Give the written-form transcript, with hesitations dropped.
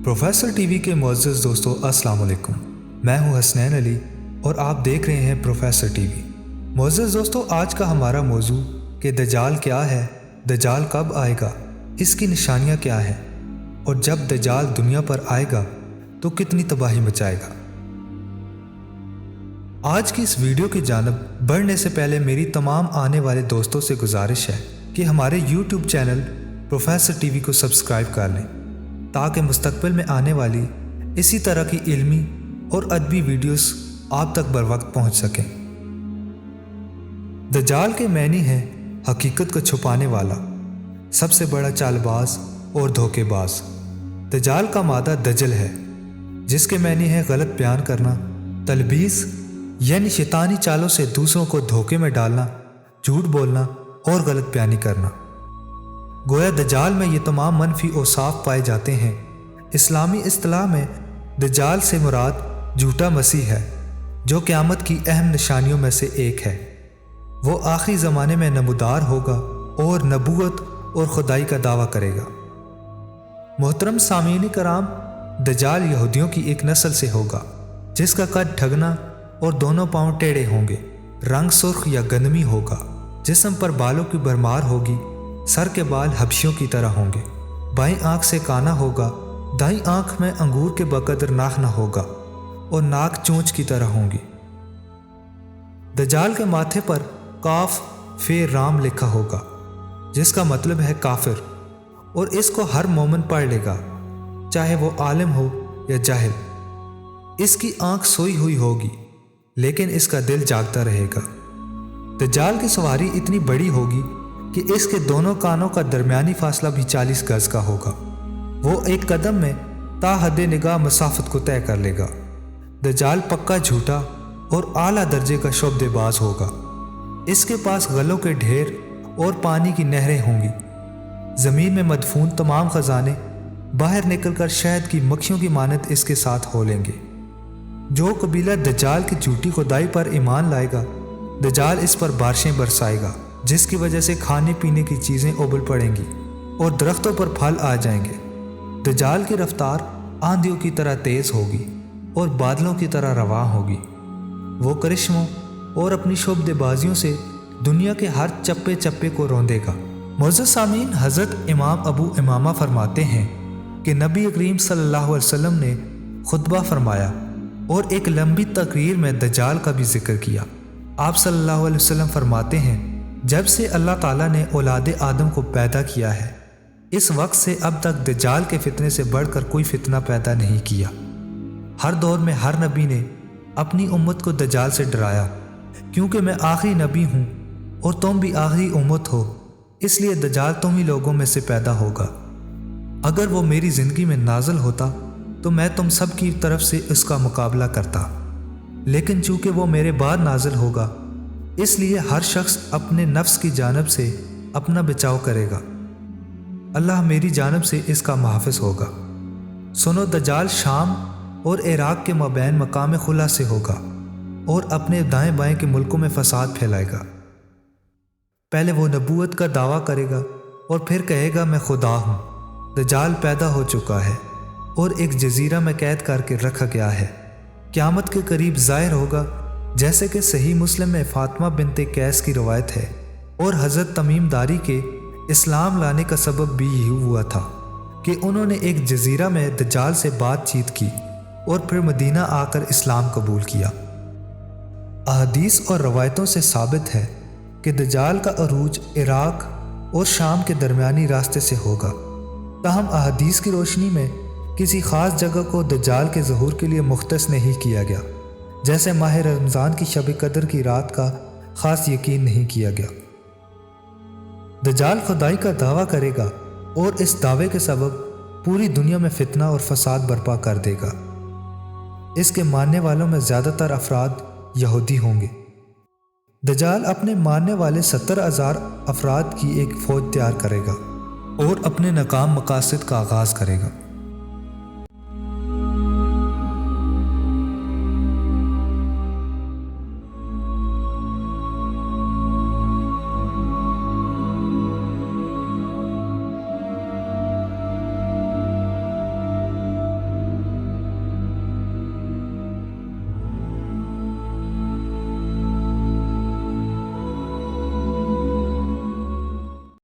Professor TV के मुअज़्ज़ज़ दोस्तों अस्सलाम वालेकुम। मैं हूं हसनैन अली और आप देख रहे हैं प्रोफेसर टीवी। मुअज़्ज़ज़ दोस्तों, आज का हमारा मौजू कि दज्जाल क्या है, दज्जाल कब आएगा, इसकी निशानियां क्या हैं और जब दज्जाल दुनिया पर आएगा तो कितनी तबाही मचाएगा। आज की इस वीडियो की जानिब बढ़ने से पहले मेरी तमाम आने वाले दोस्तों से गुजारिश है कि हमारे YouTube चैनल प्रोफेसर टीवी को सब्सक्राइब कर लें ताकि मुस्तकबिल में आने वाली इसी तरह की इल्मी और अदबी वीडियोस आप तक बर वक्त पहुँच सकें। दज्जाल के मैनी है हकीकत को छुपाने वाला, सबसे बड़ा चालबाज और धोखेबाज। दज्जाल का मादा दजल है जिसके मैनी है गलत बयान करना, तलबीस यानी शैतानी चालों से दूसरों को धोखे में डालना, झूठ बोलना और गलत बयानी करना। गोया दज्जाल में ये तमाम मनफी औसाफ पाए जाते हैं। इस्लामी इस्तिलाह में दज्जाल से मुराद झूठा मसीह है जो क़यामत की अहम निशानियों में से एक है। वो आखिरी ज़माने में नमूदार होगा और नबूवत और खुदाई का दावा करेगा। मोहतरम सामीन कराम, दज्जाल यहूदियों की एक नस्ल से होगा जिसका कद ठगना और दोनों पांव टेढ़े होंगे, रंग सुर्ख या गंदमी होगा, जिस्म पर बालों की भरमार होगी, सर के बाल हबशियों की तरह होंगे, बाईं आंख से काना होगा, दाईं आंख में अंगूर के बकदर नाखना होगा और नाक चोंच की तरह होंगी। दज्जाल के माथे पर काफ फे राम लिखा होगा जिसका मतलब है काफिर, और इसको हर मोमिन पढ़ लेगा चाहे वो आलिम हो या जाहिल। इसकी आंख सोई हुई होगी लेकिन इसका दिल जागता रहेगा। दज्जाल की सवारी इतनी बड़ी होगी कि इसके दोनों कानों का दरमियानी फासला भी 40 गज का होगा। वो एक कदम में ताहद निगाह मसाफत को तय कर लेगा। दज्जाल पक्का झूठा और आला दर्जे का शोबदेबाज होगा। इसके पास गलों के ढेर और पानी की नहरें होंगी। ज़मीन में मदफून तमाम खजाने बाहर निकलकर शहद की मक्खियों की मानत इसके साथ हो लेंगे। जो कबीला दज्जाल की झूठी खुदाई पर ईमान लाएगा, दज्जाल इस पर बारिशें बरसाएगा जिसकी वजह से खाने पीने की चीज़ें उबल पड़ेंगी और दरख्तों पर फल आ जाएंगे। दज्जाल की रफ्तार आंधियों की तरह तेज़ होगी और बादलों की तरह रवां होगी। वो करिश्मों और अपनी शोबदेबाजियों से दुनिया के हर चप्पे चप्पे को रौंदेगा। मुअज़्ज़ज़ सामीन, हज़रत इमाम अबू इमामा फरमाते हैं कि नबी करीम सल्लल्लाहु अलैहि वसल्लम ने खुतबा फरमाया और एक लंबी तकरीर में दज्जाल का भी जिक्र किया। आप सल्लल्लाहु अलैहि वसल्लम फरमाते हैं, जब से अल्लाह ताला ने औलाद आदम को पैदा किया है इस वक्त से अब तक दज्जाल के फितने से बढ़कर कोई फितना पैदा नहीं किया। हर दौर में हर नबी ने अपनी उम्मत को दज्जाल से डराया, क्योंकि मैं आखिरी नबी हूँ और तुम भी आखिरी उम्मत हो, इसलिए दज्जाल तुम ही लोगों में से पैदा होगा। अगर वो मेरी ज़िंदगी में नाज़िल होता तो मैं तुम सब की तरफ से उसका मुकाबला करता, लेकिन चूँकि वो मेरे बाद नाज़िल होगा इसलिए हर शख्स अपने नफ्स की जानब से अपना बचाव करेगा। अल्लाह मेरी जानब से इसका मुहाफ़िज़ होगा। सुनो, दज्जाल शाम और इराक़ के मबैन मकाम खुला से होगा और अपने दाएं बाएं के मुल्कों में फसाद फैलाएगा। पहले वो नबूवत का दावा करेगा और फिर कहेगा मैं खुदा हूँ। दज्जाल पैदा हो चुका है और एक जजीरा में कैद करके रखा गया है। क़यामत के करीब ज़ाहिर होगा, जैसे कि सही मुस्लिम में फातिमा बिनते कैस की रवायत है, और हज़रत तमीम दारी के इस्लाम लाने का सबब भी यही हुआ था कि उन्होंने एक जजीरा में दज्जाल से बातचीत की और फिर मदीना आकर इस्लाम कबूल किया। अहदीस और रवायतों से साबित है कि दज्जाल का अरूज इराक़ और शाम के दरमियानी रास्ते से होगा। ताहम अहदीस की रोशनी में किसी ख़ास जगह को दज्जाल के ज़हूर के लिए मुख्तस नहीं किया गया, जैसे माह रमज़ान की शब कदर की रात का ख़ास यकीन नहीं किया गया। दज्जाल खुदाई का दावा करेगा और इस दावे के सबब पूरी दुनिया में फितना और फसाद बर्पा कर देगा। इसके मानने वालों में ज़्यादातर अफराद यहूदी होंगे। दज्जाल अपने मानने वाले 70,000 अफराद की एक फ़ौज तैयार करेगा और अपने नाकाम मकासद का आगाज़ करेगा।